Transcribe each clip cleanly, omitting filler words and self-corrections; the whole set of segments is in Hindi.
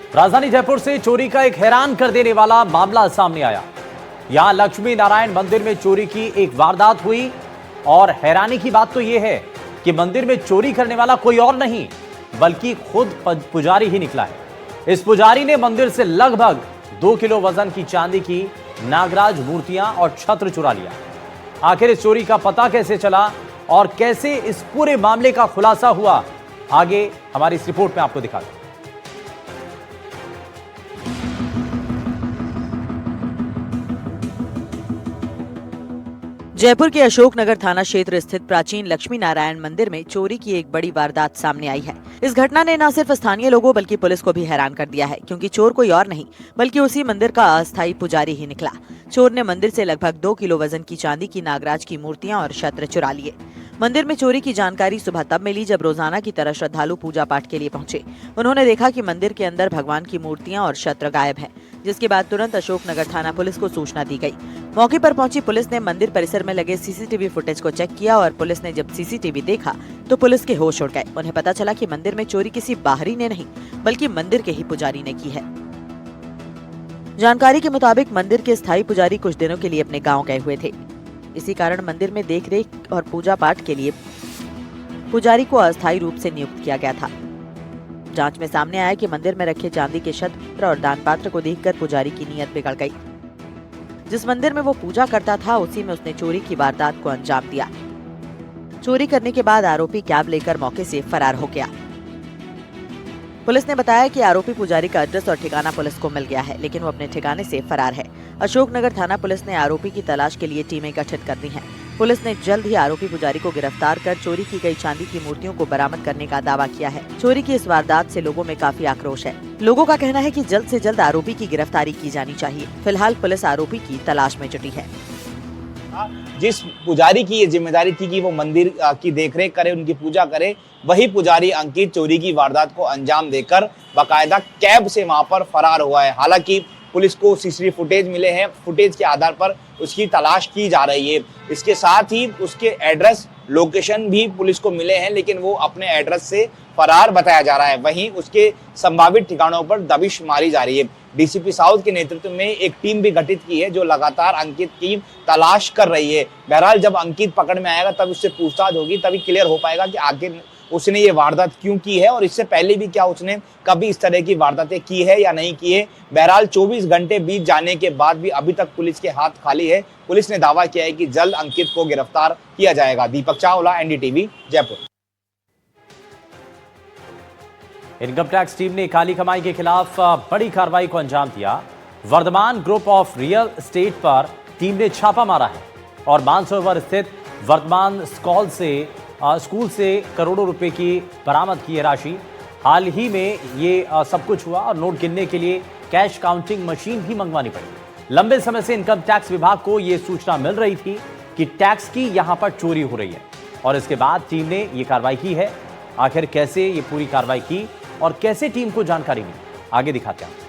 राजधानी जयपुर से चोरी का एक हैरान कर देने वाला मामला सामने आया। यहां लक्ष्मी नारायण मंदिर में चोरी की एक वारदात हुई और हैरानी की बात तो यह है कि मंदिर में चोरी करने वाला कोई और नहीं बल्कि खुद पुजारी ही निकला है। इस पुजारी ने मंदिर से लगभग 2 किलो वजन की चांदी की नागराज मूर्तियां और छत्र चुरा लिया। आखिर इस चोरी का पता कैसे चला और कैसे इस पूरे मामले का खुलासा हुआ, आगे हमारी इस रिपोर्ट में आपको दिखाते हैं। जयपुर के अशोकनगर थाना क्षेत्र स्थित प्राचीन लक्ष्मी नारायण मंदिर में चोरी की एक बड़ी वारदात सामने आई है। इस घटना ने न सिर्फ स्थानीय लोगों बल्कि पुलिस को भी हैरान कर दिया है, क्योंकि चोर कोई और नहीं बल्कि उसी मंदिर का अस्थायी पुजारी ही निकला। चोर ने मंदिर से लगभग 2 किलो वजन की चांदी की नागराज की मूर्तियां और छत्र चुरा लिए। मंदिर में चोरी की जानकारी सुबह तब मिली जब रोजाना की तरह श्रद्धालु पूजा पाठ के लिए पहुंचे। उन्होंने देखा कि मंदिर के अंदर भगवान की मूर्तियां और छत्र गायब है, जिसके बाद तुरंत अशोकनगर थाना पुलिस को सूचना दी गई। मौके पर पहुंची पुलिस ने मंदिर परिसर में लगे सीसीटीवी फुटेज को चेक किया और पुलिस ने जब सीसीटीवी देखा तो पुलिस के होश उड़ गए। उन्हें पता चला कि मंदिर में चोरी किसी बाहरी ने नहीं बल्कि मंदिर के ही पुजारी ने की है। जानकारी के मुताबिक मंदिर के स्थायी पुजारी कुछ दिनों के लिए अपने गाँव गए हुए थे। इसी कारण मंदिर में देखरेख और पूजा पाठ के लिए पुजारी को अस्थायी रूप से नियुक्त किया गया था। जांच में सामने आया कि मंदिर में रखे चांदी के छत्र और दान पात्र को देखकर पुजारी की नीयत बिगड़ गई। जिस मंदिर में वो पूजा करता था उसी में उसने चोरी की वारदात को अंजाम दिया। चोरी करने के बाद आरोपी कैब लेकर मौके से फरार हो गया। पुलिस ने बताया कि आरोपी पुजारी का एड्रेस और ठिकाना पुलिस को मिल गया है, लेकिन वो अपने ठिकाने से फरार है। अशोकनगर थाना पुलिस ने आरोपी की तलाश के लिए टीमें गठित कर दी हैं। पुलिस ने जल्द ही आरोपी पुजारी को गिरफ्तार कर चोरी की गई चांदी की मूर्तियों को बरामद करने का दावा किया है। चोरी की इस वारदात से लोगों में काफी आक्रोश है। लोगों का कहना है कि जल्द से जल्द आरोपी की गिरफ्तारी की जानी चाहिए। फिलहाल पुलिस आरोपी की तलाश में जुटी है। जिस पुजारी की ये जिम्मेदारी थी कि वो मंदिर की देखरेख करे, उनकी पूजा करे, वही पुजारी अंकित चोरी की वारदात को अंजाम देकर बाकायदा कैब से वहां पर फरार हुआ है। हालांकि पुलिस को सीसीटीवी फुटेज मिले हैं, फुटेज के आधार पर उसकी तलाश की जा रही है। इसके साथ ही उसके एड्रेस लोकेशन भी पुलिस को मिले हैं, लेकिन वो अपने एड्रेस से फरार बताया जा रहा है। वहीं उसके संभावित ठिकानों पर दबिश मारी जा रही है। डीसीपी साउथ के नेतृत्व में एक टीम भी गठित की है जो लगातार अंकित की तलाश कर रही है। बहरहाल जब अंकित पकड़ में आएगा तब उससे पूछताछ होगी, तभी क्लियर हो पाएगा कि आखिर उसने ये वारदात क्यों की है और इससे पहले भी क्या उसने कभी इस तरह की वारदातें की है या नहीं की है। बहरहाल 24 घंटे बीत जाने के बाद भी अभी तक पुलिस के हाथ खाली है। पुलिस ने दावा किया है कि जल्द अंकित को गिरफ्तार किया जाएगा। Deepak Chawla, NDTV, Jaipur. Income tax team ने काली कमाई के खिलाफ बड़ी कार्रवाई को अंजाम दिया। Vardhman group of real estate पर टीम ने छापा मारा है और मानसरोवर स्थित वर्धमान स्कूल से करोड़ों रुपए की बरामद की है राशि। हाल ही में ये सब कुछ हुआ और नोट गिनने के लिए कैश काउंटिंग मशीन भी मंगवानी पड़ी। लंबे समय से इनकम टैक्स विभाग को यह सूचना मिल रही थी कि टैक्स की यहां पर चोरी हो रही है और इसके बाद टीम ने यह कार्रवाई की है। आखिर कैसे ये पूरी कार्रवाई की और कैसे टीम को जानकारी मिली, आगे दिखाते हैं।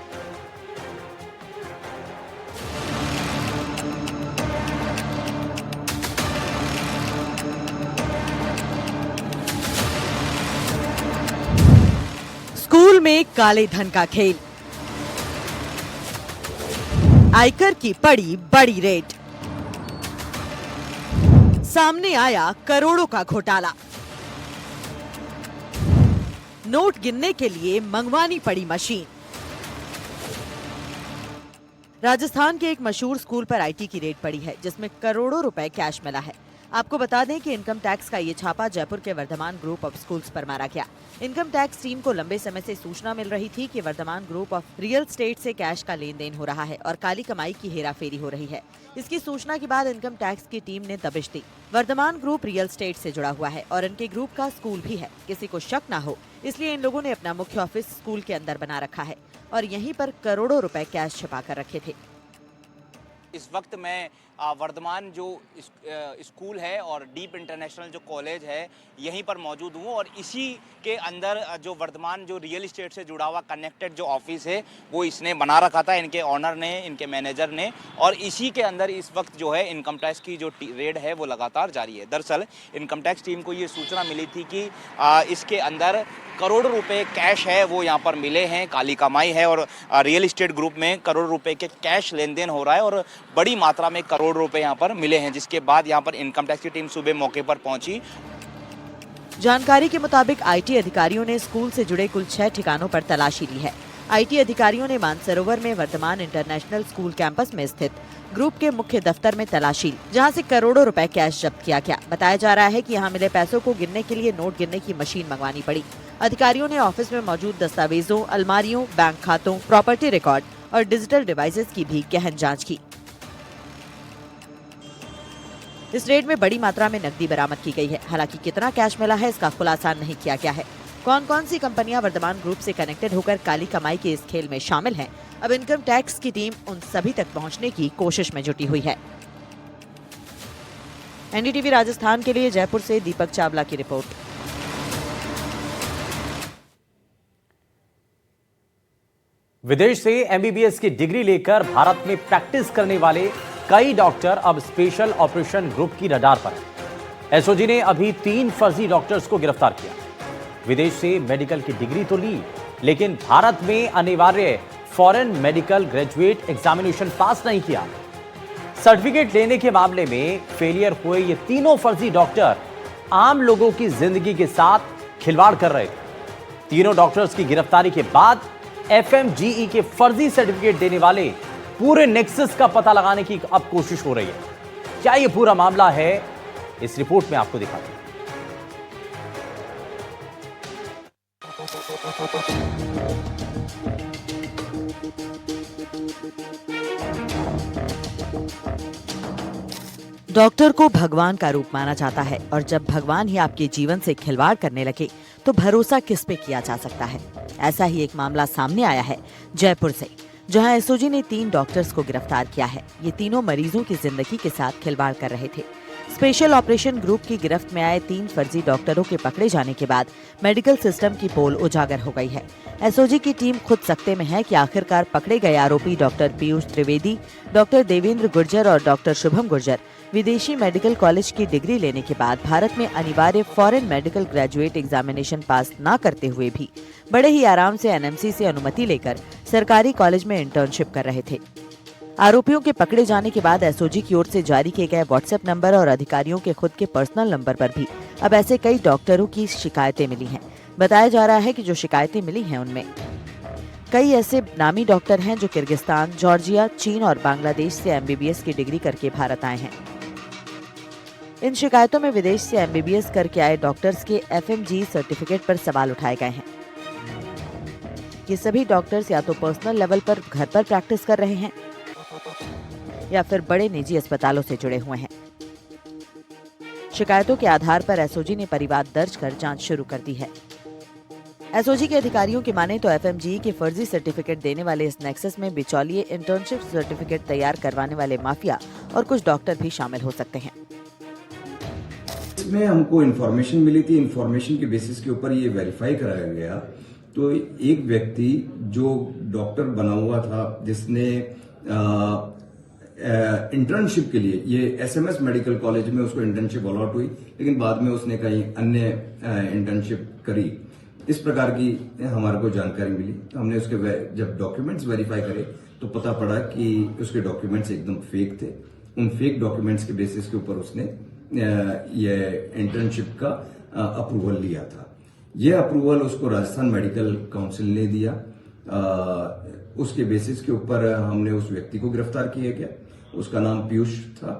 स्कूल में काले धन का खेल, आयकर की पड़ी बड़ी रेड, सामने आया करोड़ों का घोटाला, नोट गिनने के लिए मंगवानी पड़ी मशीन। राजस्थान के एक मशहूर स्कूल पर आईटी की रेड पड़ी है जिसमें करोड़ों रुपए कैश मिला है। आपको बता दें कि इनकम टैक्स का ये छापा जयपुर के वर्धमान ग्रुप ऑफ स्कूल्स पर मारा गया। इनकम टैक्स टीम को लंबे समय से सूचना मिल रही थी कि Vardhman group of real estate से कैश का लेन देन हो रहा है और काली कमाई की हेराफेरी हो रही है। इसकी सूचना के बाद इनकम टैक्स की टीम ने दबिश दी। वर्धमान ग्रुप रियल एस्टेट से जुड़ा हुआ है और इनके ग्रुप का स्कूल भी है। किसी को शक न हो इसलिए इन लोगों ने अपना मुख्य ऑफिस स्कूल के अंदर बना रखा है और यहीं पर करोड़ों रुपए कैश छिपा कर रखे थे। इस वक्त मैं वर्धमान जो स्कूल है और डीप इंटरनेशनल जो कॉलेज है यहीं पर मौजूद हूँ और इसी के अंदर जो वर्धमान जो रियल इस्टेट से जुड़ा हुआ कनेक्टेड जो ऑफिस है वो इसने बना रखा था, इनके ऑनर ने, इनके मैनेजर ने, और इसी के अंदर इस वक्त जो है इनकम टैक्स की जो रेड है वो लगातार जारी है। दरअसल इनकम टैक्स टीम को ये सूचना मिली थी कि इसके अंदर करोड़ों रुपए कैश है वो यहाँ पर मिले हैं, काली कमाई है और रियल इस्टेट ग्रुप में करोड़ रुपए के कैश लेन देन हो रहा है और बड़ी मात्रा में करोड़ रुपए यहाँ पर मिले हैं, जिसके बाद यहाँ पर इनकम टैक्स की टीम सुबह मौके पर पहुंची। जानकारी के मुताबिक आईटी अधिकारियों ने स्कूल से जुड़े कुल 6 ठिकानों पर तलाशी ली है। आईटी अधिकारियों ने मानसरोवर में वर्धमान इंटरनेशनल स्कूल कैंपस में स्थित ग्रुप के मुख्य दफ्तर में तलाशी ली, जहां से करोड़ों रुपए कैश जब्त किया गया। बताया जा रहा है कि यहां मिले पैसों को गिनने के लिए नोट गिनने की मशीन मंगवानी पड़ी। अधिकारियों ने ऑफिस में मौजूद दस्तावेजों, अलमारियों, बैंक खातों, प्रॉपर्टी रिकॉर्ड और डिजिटल डिवाइसेस की भी गहन जांच की। इस रेड में बड़ी मात्रा में नकदी बरामद की गई है। हालांकि कितना कैश मिला है इसका खुलासा नहीं किया गया है। कौन कौन सी कंपनियां वर्धमान ग्रुप से कनेक्टेड होकर काली कमाई के इस खेल में शामिल हैं, अब इनकम टैक्स की टीम उन सभी तक पहुंचने की कोशिश में जुटी हुई है। एनडीटीवी राजस्थान के लिए जयपुर से दीपक चावला की रिपोर्ट। विदेश से एमबीबीएस की डिग्री लेकर भारत में प्रैक्टिस करने वाले कई डॉक्टर अब स्पेशल ऑपरेशन ग्रुप की रडार पर हैं। एसओजी ने अभी 3 फर्जी डॉक्टर्स को गिरफ्तार किया। विदेश से मेडिकल की डिग्री तो ली, लेकिन भारत में अनिवार्य फॉरेन मेडिकल ग्रेजुएट एग्जामिनेशन पास नहीं किया। सर्टिफिकेट लेने के मामले में फेलियर हुए ये तीनों फर्जी डॉक्टर आम लोगों की जिंदगी के साथ खिलवाड़ कर रहे थे। तीनों डॉक्टर्स की गिरफ्तारी के बाद एफएमजीई के फर्जी सर्टिफिकेट देने वाले पूरे नेक्सस का पता लगाने की अब कोशिश हो रही है। क्या यह पूरा मामला है, इस रिपोर्ट में आपको दिखाते हैं। डॉक्टर को भगवान का रूप माना जाता है और जब भगवान ही आपके जीवन से खिलवाड़ करने लगे तो भरोसा किस पे किया जा सकता है। ऐसा ही एक मामला सामने आया है जयपुर से, जहां एसओजी ने 3 डॉक्टर्स को गिरफ्तार किया है। ये तीनों मरीजों की जिंदगी के साथ खिलवाड़ कर रहे थे। स्पेशल ऑपरेशन ग्रुप की गिरफ्त में आए 3 फर्जी डॉक्टरों के पकड़े जाने के बाद मेडिकल सिस्टम की पोल उजागर हो गई है। एसओजी की टीम खुद सकते में है कि आखिरकार पकड़े गए आरोपी डॉक्टर पीयूष त्रिवेदी, डॉक्टर देवेंद्र गुर्जर और डॉक्टर शुभम गुर्जर विदेशी मेडिकल कॉलेज की डिग्री लेने के बाद भारत में अनिवार्य फॉरेन मेडिकल ग्रेजुएट एग्जामिनेशन पास न करते हुए भी बड़े ही आराम से एनएमसी से अनुमति लेकर सरकारी कॉलेज में इंटर्नशिप कर रहे थे। आरोपियों के पकड़े जाने के बाद एसओजी की ओर से जारी किए गए व्हाट्सएप नंबर और अधिकारियों के खुद के पर्सनल नंबर पर भी अब ऐसे कई डॉक्टरों की शिकायतें मिली हैं। बताया जा रहा है कि जो शिकायतें मिली हैं उनमें कई ऐसे नामी डॉक्टर हैं जो किर्गिस्तान, जॉर्जिया, चीन और बांग्लादेश से एमबीबीएस की डिग्री करके भारत आए हैं। इन शिकायतों में विदेश से एमबीबीएस करके आए डॉक्टर्स के एफएमजी सर्टिफिकेट पर सवाल उठाए गए हैं। ये सभी डॉक्टर्स या तो पर्सनल लेवल पर घर पर प्रैक्टिस कर रहे हैं या फिर बड़े निजी अस्पतालों से जुड़े हुए हैं। शिकायतों के आधार पर एसओजी ने परिवाद दर्ज कर जांच शुरू कर दी है। एसओजी के अधिकारियों की माने तो एफएमजीई के फर्जी सर्टिफिकेट देने वाले इस नेक्सस में बिचौलिए, इंटर्नशिप सर्टिफिकेट तैयार करवाने वाले माफिया और कुछ डॉक्टर भी शामिल हो सकते हैं। इसमें हमको इन्फॉर्मेशन मिली थी, इन्फॉर्मेशन के बेसिस के ऊपर ये वेरीफाई कराया गया। तो एक व्यक्ति जो डॉक्टर बना हुआ था, जिसने इंटर्नशिप के लिए ये एसएमएस मेडिकल कॉलेज में उसको इंटर्नशिप अलॉट हुई, लेकिन बाद में उसने कहीं अन्य इंटर्नशिप करी, इस प्रकार की हमारे को जानकारी मिली। तो हमने उसके जब डॉक्यूमेंट्स वेरीफाई करे तो पता पड़ा कि उसके डॉक्यूमेंट्स एकदम फेक थे। उन फेक डॉक्यूमेंट्स के बेसिस के ऊपर उसने ये इंटर्नशिप का अप्रूवल लिया था। ये अप्रूवल उसको राजस्थान मेडिकल काउंसिल ने दिया। उसके बेसिस के ऊपर हमने उस व्यक्ति को गिरफ्तार किया गया। उसका नाम पीयूष था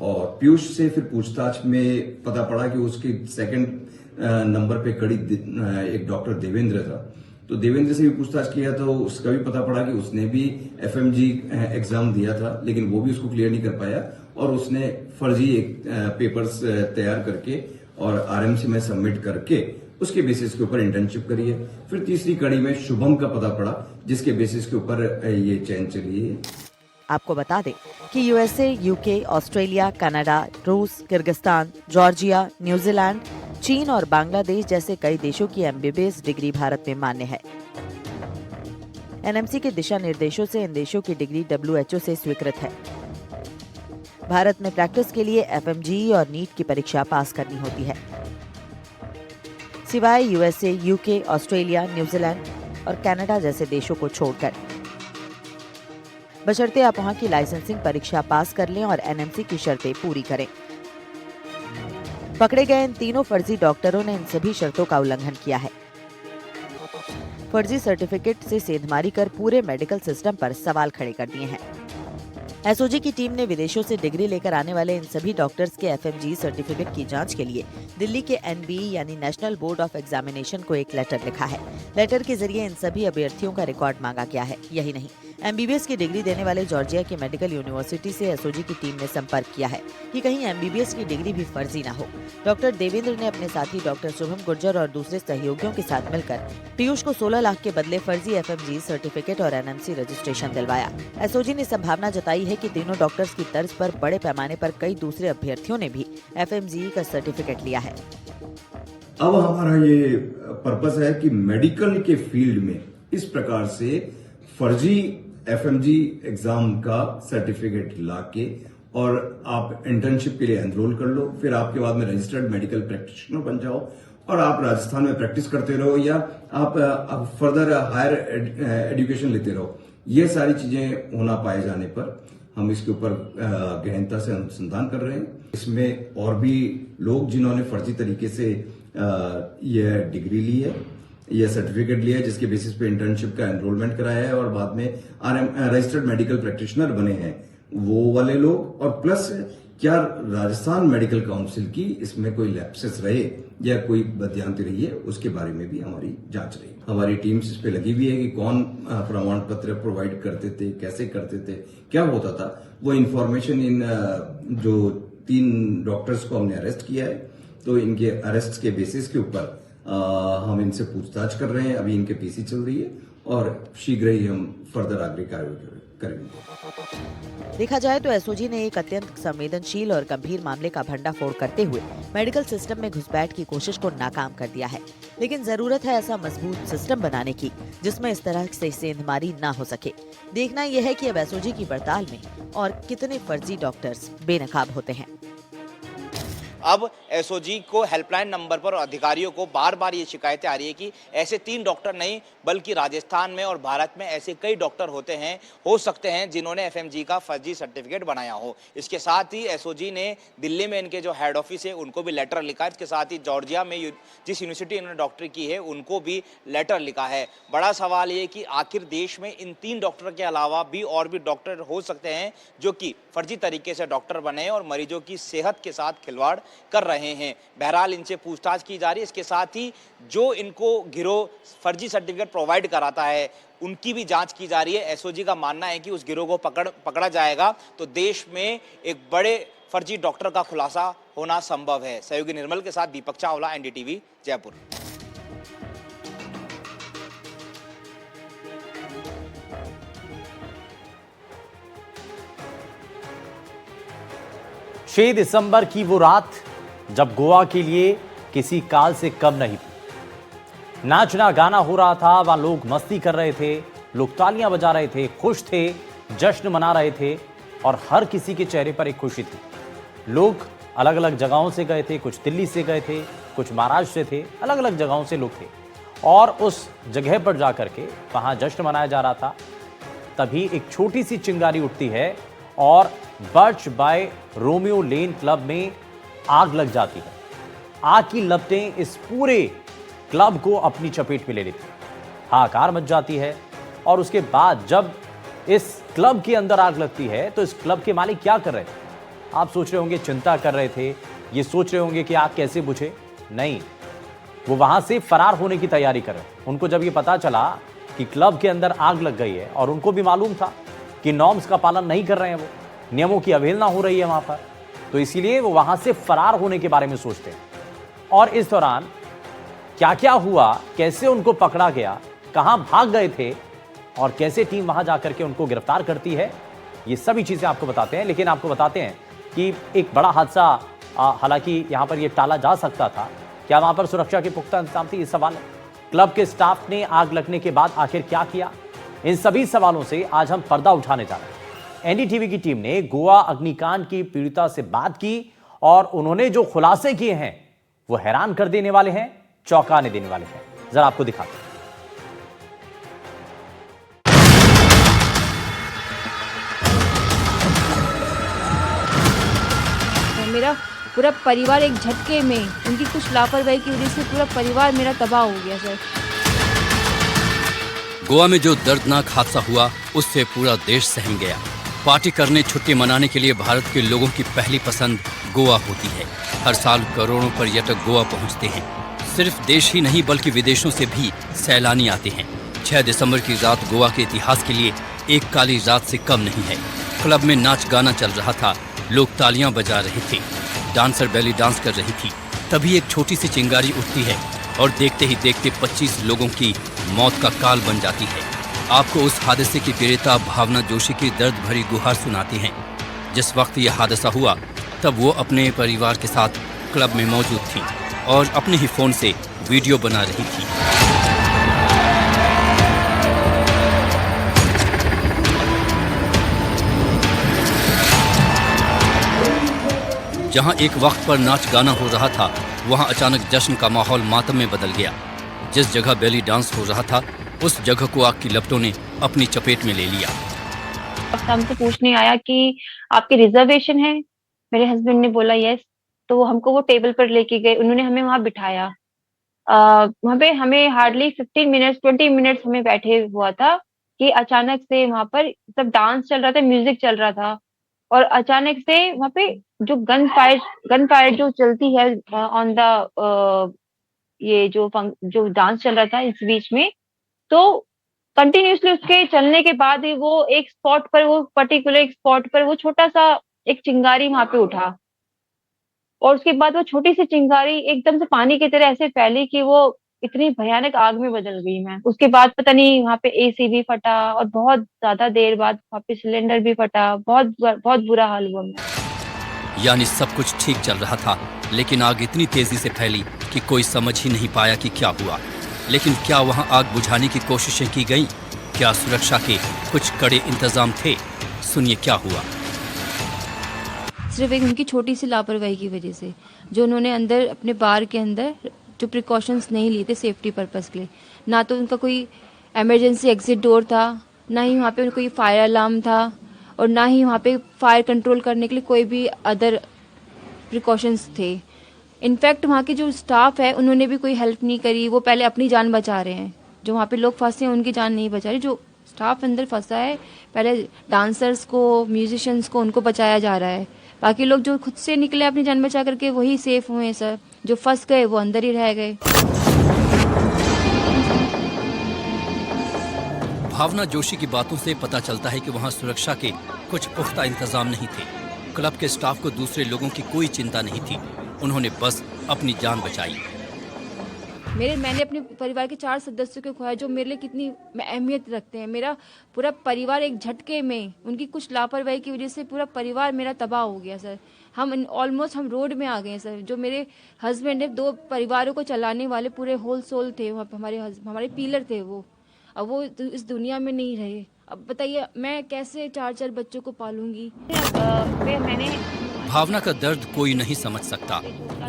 और पीयूष से फिर पूछताछ में पता पड़ा कि उसके सेकंड नंबर पे कड़ी एक डॉक्टर देवेंद्र था। तो देवेंद्र से भी पूछताछ किया तो उसका भी पता पड़ा कि उसने भी एफएमजी एग्जाम दिया था, लेकिन वो भी उसको क्लियर नहीं कर पाया और उसने फर्जी एक पेपर्स तैयार करके और आरएमसी में सबमिट करके उसके बेसिस के ऊपर इंटर्नशिप करी है। फिर तीसरी कड़ी में शुभम का पता पड़ा, जिसके बेसिस के ऊपर ये चेन चली है। आपको बता दें कि यूएसए, यूके, ऑस्ट्रेलिया, कनाडा, रूस, किर्गिस्तान, जॉर्जिया, न्यूजीलैंड, चीन और बांग्लादेश जैसे कई देशों की एमबीबीएस डिग्री भारत में मान्य है। एनएमसी के दिशा निर्देशों से इन देशों की डिग्री WHO से स्वीकृत है। भारत में प्रैक्टिस के लिए एफएमजी और नीट की परीक्षा पास करनी होती है। सिवाय यूएसए, यूके, ऑस्ट्रेलिया, न्यूजीलैंड और कनाडा जैसे देशों को छोड़कर, बशर्ते आप वहां की लाइसेंसिंग परीक्षा पास कर लें और एनएमसी की शर्तें पूरी करें। पकड़े गए इन तीनों फर्जी डॉक्टरों ने इन सभी शर्तों का उल्लंघन किया है। फर्जी सर्टिफिकेट से सेंधमारी कर पूरे मेडिकल सिस्टम पर सवाल खड़े कर दिए हैं। एसओजी की टीम ने विदेशों से डिग्री लेकर आने वाले इन सभी डॉक्टर्स के एफएमजी सर्टिफिकेट की जांच के लिए दिल्ली के एनबीई यानी नेशनल बोर्ड ऑफ एग्जामिनेशन को एक लेटर लिखा है। लेटर के जरिए इन सभी अभ्यर्थियों का रिकॉर्ड मांगा गया है। यही नहीं, एमबीबीएस की डिग्री देने वाले जॉर्जिया की मेडिकल यूनिवर्सिटी से एसओजी की टीम ने संपर्क किया है कि कहीं एमबीबीएस की डिग्री भी फर्जी न हो। डॉक्टर देवेंद्र ने अपने साथी डॉक्टर शुभम गुर्जर और दूसरे सहयोगियों के साथ मिलकर पीयूष को 16 लाख के बदले फर्जी एफएमजी सर्टिफिकेट और एनएमसी रजिस्ट्रेशन दिलवाया। एसओजी ने संभावना जताई है कि तीनों डॉक्टर्स की तर्ज पर बड़े पैमाने पर कई दूसरे अभ्यर्थियों ने भी एफएमजी का सर्टिफिकेट लिया है। अब हमारा ये पर्पस है कि मेडिकल के फील्ड में इस प्रकार से फर्जी एफएमजी एग्जाम का सर्टिफिकेट लाके और आप इंटर्नशिप के लिए एनरोल कर लो, फिर आपके बाद में रजिस्टर्ड मेडिकल प्रैक्टिशनर बन जाओ और आप राजस्थान में प्रैक्टिस करते रहो या आप फर्दर हायर एजुकेशन लेते रहो। ये सारी चीजें होना पाए जाने पर हम इसके ऊपर गहनता से अनुसंधान कर रहे हैं। इसमें और भी लोग जिन्होंने फर्जी तरीके से यह डिग्री ली है, यह सर्टिफिकेट लिया है, जिसके बेसिस पे इंटर्नशिप का एनरोलमेंट कराया है और बाद में रजिस्टर्ड मेडिकल प्रैक्टिशनर बने हैं, वो वाले लोग, और प्लस क्या राजस्थान मेडिकल काउंसिल की इसमें कोई लैप्सेस रहे या कोई बदयांती रही है, उसके बारे में भी हमारी जांच रही। हमारी टीम्स इस पे लगी हुई है कि कौन प्रमाण पत्र प्रोवाइड करते थे, कैसे करते थे, क्या होता था। वो इन्फॉर्मेशन इन जो 3 डॉक्टर्स को हमने अरेस्ट किया है, तो इनके अरेस्ट के बेसिस के ऊपर हम इनसे पूछताछ कर रहे हैं। अभी इनके पीसी चल रही है और शीघ्र ही हम फर्दर आगे कार्रवाई करेंगे। देखा जाए तो एसओजी ने एक अत्यंत संवेदनशील और गंभीर मामले का भंडाफोड़ करते हुए मेडिकल सिस्टम में घुसपैठ की कोशिश को नाकाम कर दिया है। लेकिन जरूरत है ऐसा मजबूत सिस्टम बनाने की जिसमें इस तरह से सेंधमारी ना हो सके। देखना यह है कि अब एसओजी की पड़ताल में और कितने फर्जी डॉक्टर्स बेनकाब होते हैं। अब एसओजी को हेल्पलाइन नंबर पर और अधिकारियों को बार बार ये शिकायतें आ रही है कि ऐसे 3 डॉक्टर नहीं बल्कि राजस्थान में और भारत में ऐसे कई डॉक्टर हो सकते हैं जिन्होंने एफएमजी का फर्जी सर्टिफिकेट बनाया हो। इसके साथ ही एसओजी ने दिल्ली में इनके जो हेड ऑफिस है उनको भी लेटर लिखा है। इसके साथ ही जॉर्जिया में जिस यूनिवर्सिटी इन्होंने डॉक्टरी की है उनको भी लेटर लिखा है। बड़ा सवाल ये कि आखिर देश में इन 3 डॉक्टर के अलावा भी और भी डॉक्टर हो सकते हैं जो कि फर्जी तरीके से डॉक्टर बने और मरीजों की सेहत के साथ खिलवाड़ कर रहे हैं। बहरहाल इनसे पूछताछ की जा रही है। इसके साथ ही जो इनको गिरोह फर्जी सर्टिफिकेट प्रोवाइड कराता है उनकी भी जांच की जा रही है। एसओजी का मानना है कि उस गिरोह को पकड़ा जाएगा तो देश में एक बड़े फर्जी डॉक्टर का खुलासा होना संभव है। सहयोगी निर्मल के साथ दीपक चावला, एनडीटीवी, जयपुर। छह दिसंबर की वो रात जब गोवा के लिए किसी काल से कम नहीं थी। नाचना गाना हो रहा था, वहां लोग मस्ती कर रहे थे, लोग तालियां बजा रहे थे, खुश थे, जश्न मना रहे थे और हर किसी के चेहरे पर एक खुशी थी। लोग अलग अलग जगहों से गए थे, कुछ दिल्ली से गए थे, कुछ महाराष्ट्र से थे, अलग अलग जगहों से लोग थे और उस जगह पर जाकर के वहां जश्न मनाया जा रहा था। तभी एक छोटी सी चिंगारी उठती है और Birch by Romeo Lane club में आग लग जाती है। आग की लपटें इस पूरे क्लब को अपनी चपेट में ले लेती, हाहाकार मच जाती है। और उसके बाद जब इस क्लब के अंदर आग लगती है तो इस क्लब के मालिक क्या कर रहे थे? आप सोच रहे होंगे चिंता कर रहे थे, ये सोच रहे होंगे कि आग कैसे बुझे। नहीं, वो वहां से फरार होने की तैयारी कर रहे थे। उनको जब ये पता चला कि क्लब के अंदर आग लग गई है और उनको भी मालूम था कि नॉर्म्स का पालन नहीं कर रहे हैं, वो नियमों की अवहेलना हो रही है वहां पर, तो इसीलिए वो वहां से फरार होने के बारे में सोचते हैं। और इस दौरान क्या क्या हुआ, कैसे उनको पकड़ा गया, कहां भाग गए थे और कैसे टीम वहां जाकर के उनको गिरफ्तार करती है, ये सभी चीजें आपको बताते हैं, लेकिन आपको बताते हैं कि एक बड़ा हादसा हालांकि यहां पर यह टाला जा सकता था। क्या वहां पर सुरक्षा के पुख्ता इंतजाम थे, ये सवाल है। क्लब के स्टाफ ने आग लगने के बाद आखिर क्या किया, इन सभी सवालों से आज हम पर्दा उठाने जा रहे हैं। एनडीटीवी की टीम ने गोवा अग्निकांड की पीड़िता से बात की और उन्होंने जो खुलासे किए हैं वो हैरान कर देने वाले हैं, चौंकाने देने वाले हैं। जरा आपको दिखाते हैं। मेरा पूरा परिवार एक झटके में, उनकी कुछ लापरवाही की वजह से पूरा परिवार मेरा तबाह हो गया सर। गोवा में जो दर्दनाक हादसा हुआ उससे पूरा देश सहम गया। पार्टी करने, छुट्टी मनाने के लिए भारत के लोगों की पहली पसंद गोवा होती है। हर साल करोड़ों पर्यटक गोवा पहुंचते हैं। सिर्फ देश ही नहीं बल्कि विदेशों से भी सैलानी आते हैं। 6 दिसंबर की रात गोवा के इतिहास के लिए एक काली रात से कम नहीं है। क्लब में नाच गाना चल रहा था, लोग तालियां बजा रहे थे, डांसर बेली डांस कर रही थी। तभी एक छोटी सी चिंगारी उठती है और देखते ही देखते 25 लोगों की मौत का काल बन जाती है। आपको उस हादसे की पीड़िता भावना जोशी की दर्द भरी गुहार सुनाते हैं। जिस वक्त यह हादसा हुआ तब वो अपने परिवार के साथ क्लब में मौजूद थी और अपने ही फोन से वीडियो बना रही थी। जहां एक वक्त पर नाच गाना हो रहा था, वहां अचानक जश्न का माहौल मातम में बदल गया। जिस जगह बेली डांस हो रहा था उस जगह को आग की लपटों ने अपनी चपेट में ले लिया। हमसे पूछने आया कि आपकी रिजर्वेशन है। मेरे हस्बैंड ने बोला यस। तो हमको वो टेबल पर लेके गए, उन्होंने हमें वहां बिठाया। वहां पे हमें हार्डली 15 मिनट्स 20 मिनट्स हमें बैठे हुआ था कि अचानक से वहां पर सब डांस चल रहा था, म्यूजिक चल रहा था और अचानक से वहां पे जो गन फायर जो चलती है ऑन द ये जो डांस चल रहा था इस बीच में, तो कंटिन्यूअसली उसके चलने के बाद ही वो एक स्पॉट पर, वो पर्टिकुलर एक स्पॉट पर वो छोटा सा एक चिंगारी वहां पे उठा और उसके बाद वो छोटी सी चिंगारी एकदम से पानी की तरह ऐसे फैली कि वो इतनी भयानक आग में बदल गई। मैं उसके बाद पता नहीं वहां पे एसी भी फटा और बहुत ज्यादा देर बाद वहां पे सिलेंडर भी फटा। बहुत बुरा हाल हुआ मेरा। यानी सब कुछ ठीक चल रहा था, लेकिन आग इतनी तेजी से फैली कि कोई समझ ही नहीं पाया कि क्या हुआ। लेकिन क्या वहां आग बुझाने की कोशिशें की गईं? क्या सुरक्षा के कुछ कड़े इंतजाम थे? सुनिए क्या हुआ। सिर्फ एक उनकी छोटी सी लापरवाही की वजह से, जो उन्होंने अंदर अपने बार के अंदर जो प्रिकॉशंस नहीं लिए थे सेफ्टी पर्पस के लिए, ना तो उनका कोई इमरजेंसी एग्जिट डोर था, ना ही वहाँ पे कोई फायर अलार्म था और ना ही वहाँ पे फायर कंट्रोल करने के लिए कोई भी अदर प्रिकॉशंस थे। इनफैक्ट वहाँ के जो स्टाफ है उन्होंने भी कोई हेल्प नहीं करी। वो पहले अपनी जान बचा रहे हैं, जो वहाँ पे लोग फंसे हैं उनकी जान नहीं बचा रहे। जो स्टाफ अंदर फंसा है, पहले डांसर्स को, म्यूजिशियंस को, उनको बचाया जा रहा है। बाकी लोग जो खुद से निकले अपनी जान बचा करके वही सेफ हुए हैं सर। जो फंस गए वो अंदर ही रह गए। भावना जोशी की बातों से पता चलता है कि वहां सुरक्षा के कुछ पुख्ता इंतजाम नहीं थे। क्लब के स्टाफ को दूसरे लोगों की कोई चिंता नहीं थी, उन्होंने बस अपनी जान बचाई। मैंने अपने परिवार के 4 सदस्यों को खोया जो मेरे लिए कितनी अहमियत रखते हैं। मेरा पूरा परिवार एक झटके में, उनकी कुछ लापरवाही की वजह से पूरा परिवार मेरा तबाह हो गया सर। हम ऑलमोस्ट हम रोड में आ गए सर। जो मेरे हस्बैंड है, 2 परिवारों को चलाने वाले पूरे होल सोल थे वहाँ पे, हमारे पिलर थे वो। अब वो इस दुनिया में नहीं रहे। अब बताइए मैं कैसे 4 बच्चों को पालूंगी। मैंने भावना का दर्द कोई नहीं समझ सकता,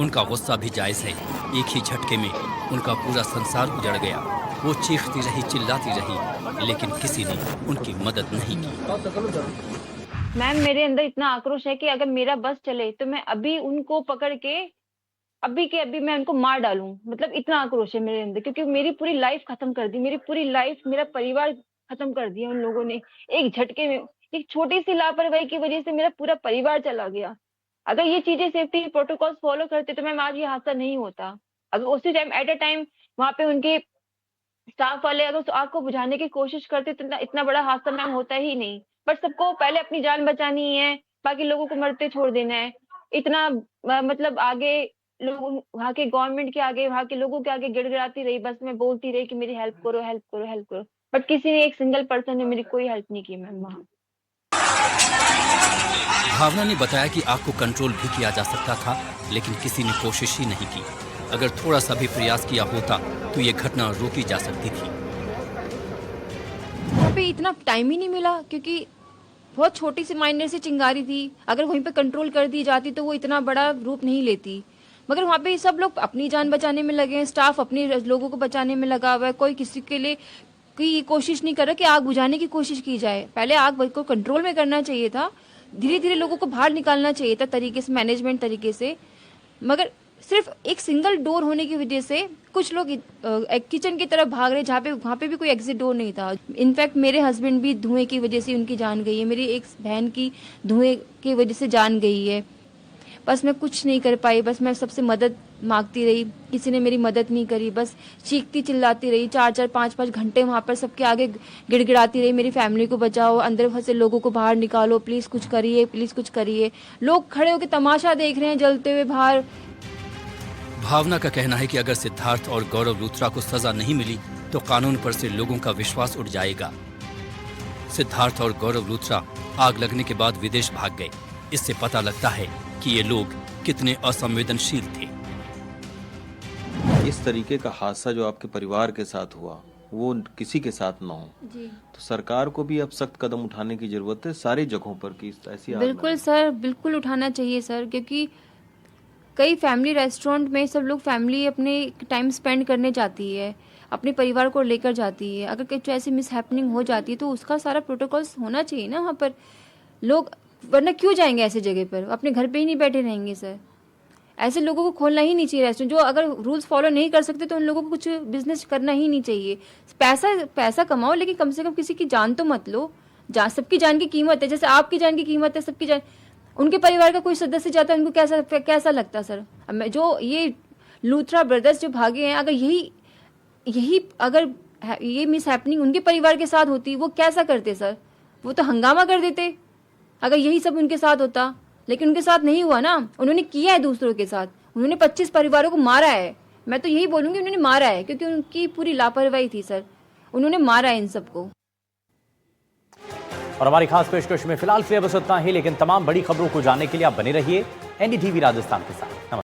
उनका गुस्सा भी जायज है। एक ही झटके में उनका पूरा संसार उजड़ गया। वो चीखती रही, चिल्लाती रही, लेकिन किसी ने उनकी मदद नहीं की। मैम मेरे अंदर इतना आक्रोश है कि अगर मेरा बस चले तो मैं अभी उनको पकड़ के अभी मैं उनको मार डालूं। मतलब इतना आक्रोश है मेरे अंदर, क्योंकि मेरी पूरी लाइफ खत्म कर दी, मेरी पूरी लाइफ, मेरा परिवार खत्म कर दिया उन लोगों ने एक झटके में। एक छोटी सी लापरवाही की वजह से मेरा पूरा परिवार चला गया। अगर ये चीजें सेफ्टी प्रोटोकॉल्स फॉलो करते तो मैम आज ये हादसा नहीं होता। अगर उसी टाइम एट अ टाइम वहां पे उनके स्टाफ वाले अगर उस आग को बुझाने की कोशिश करते तो इतना बड़ा हादसा मैम होता ही नहीं। बट सबको पहले अपनी जान बचानी है, बाकी लोगों को मरते छोड़ देना है। इतना मतलब आगे लोग वहाँ के गवर्नमेंट के आगे, वहाँ के लोगों के आगे गिड़गिड़ाती रही, बस मैं बोलती रही कि मेरी हेल्प करो, हेल्प करो, हेल्प करो। बट किसी ने, एक सिंगल पर्सन ने मेरी कोई हेल्प नहीं की मैम वहाँ। भावना ने बताया कि आग को कंट्रोल भी किया जा सकता था, लेकिन किसी ने कोशिश ही नहीं की। अगर थोड़ा सा भी प्रयास किया होता तो ये घटना रोकी जा सकती थी। वहाँ पे इतना टाइम ही नहीं मिला, क्योंकि बहुत छोटी सी माइनर सी चिंगारी थी। अगर वहीं पे कंट्रोल कर दी जाती तो वो इतना बड़ा रूप नहीं लेती। मगर वहाँ पे सब लोग अपनी जान बचाने में लगे हैं, स्टाफ अपने लोगों को बचाने में लगा हुआ है। कोई किसी के लिए कोई कोशिश नहीं कर रहा कि आग बुझाने की कोशिश की जाए। पहले आग को कंट्रोल में करना चाहिए था, धीरे धीरे लोगों को बाहर निकालना चाहिए था तरीके से, मैनेजमेंट तरीके से। मगर सिर्फ एक सिंगल डोर होने की वजह से कुछ लोग किचन की तरफ भाग रहे, जहाँ पे वहाँ पे भी कोई एग्जिट डोर नहीं था। इनफैक्ट मेरे हस्बैंड भी धुएं की वजह से उनकी जान गई है, मेरी एक बहन की धुएं की वजह से जान गई है। बस मैं कुछ नहीं कर पाई, बस मैं सबसे मदद मांगती रही, किसी ने मेरी मदद नहीं करी। बस चीखती चिल्लाती रही, 4-4 5-5 घंटे वहाँ पर सबके आगे गिड़गिड़ाती रही, मेरी फैमिली को बचाओ, अंदर फंसे लोगों को बाहर निकालो, प्लीज़ कुछ करिए, प्लीज़ कुछ करिए। लोग खड़े होकर तमाशा देख रहे हैं जलते हुए बाहर। भावना का कहना है कि अगर सिद्धार्थ और गौरव लूथरा को सजा नहीं मिली तो कानून पर से लोगों का विश्वास उठ जाएगा। सिद्धार्थ और गौरव लूथरा आग लगने के बाद विदेश भाग गए। इससे पता लगता है कि ये लोग कितने असंवेदनशील थे। इस तरीके का हादसा जो आपके परिवार के साथ हुआ वो किसी के साथ ना हो, तो सरकार को भी अब सख्त कदम उठाने की जरूरत है सारी जगहों पर कि ऐसी आग बिल्कुल सर, बिल्कुल उठाना चाहिए सर, क्योंकि कई फैमिली रेस्टोरेंट में सब लोग फैमिली अपने टाइम स्पेंड करने जाती है, अपने परिवार को लेकर जाती है। अगर कुछ ऐसी मिस हैपनिंग हो जाती है तो उसका सारा प्रोटोकॉल्स होना चाहिए ना वहाँ पर। लोग वरना क्यों जाएंगे ऐसी जगह पर, अपने घर पे ही नहीं बैठे रहेंगे सर। ऐसे लोगों को खोलना ही नहीं चाहिए रेस्टोरेंट। जो अगर रूल्स फॉलो नहीं कर सकते तो उन लोगों को कुछ बिजनेस करना ही नहीं चाहिए। पैसा कमाओ, लेकिन कम से कम किसी की जान तो मत लो। सबकी जान की कीमत है, जैसे आपकी जान की कीमत है, सबकी जान। उनके परिवार का कोई सदस्य जाता है, उनको कैसा लगता सर? जो ये लूथरा ब्रदर्स जो भागे हैं, अगर यही अगर ये मिस हैपनिंग उनके परिवार के साथ होती, वो कैसा करते सर? वो तो हंगामा कर देते अगर यही सब उनके साथ होता। लेकिन उनके साथ नहीं हुआ ना, उन्होंने किया है दूसरों के साथ। उन्होंने 25 परिवारों को मारा है। मैं तो यही बोलूंगी उन्होंने मारा है, क्योंकि उनकी पूरी लापरवाही थी सर। उन्होंने मारा है इन सबको। और हमारी खास पेशकश में फिलहाल के लिए बस इतना ही, लेकिन तमाम बड़ी खबरों को जानने के लिए आप बने रहिए एनडीटीवी राजस्थान के साथ।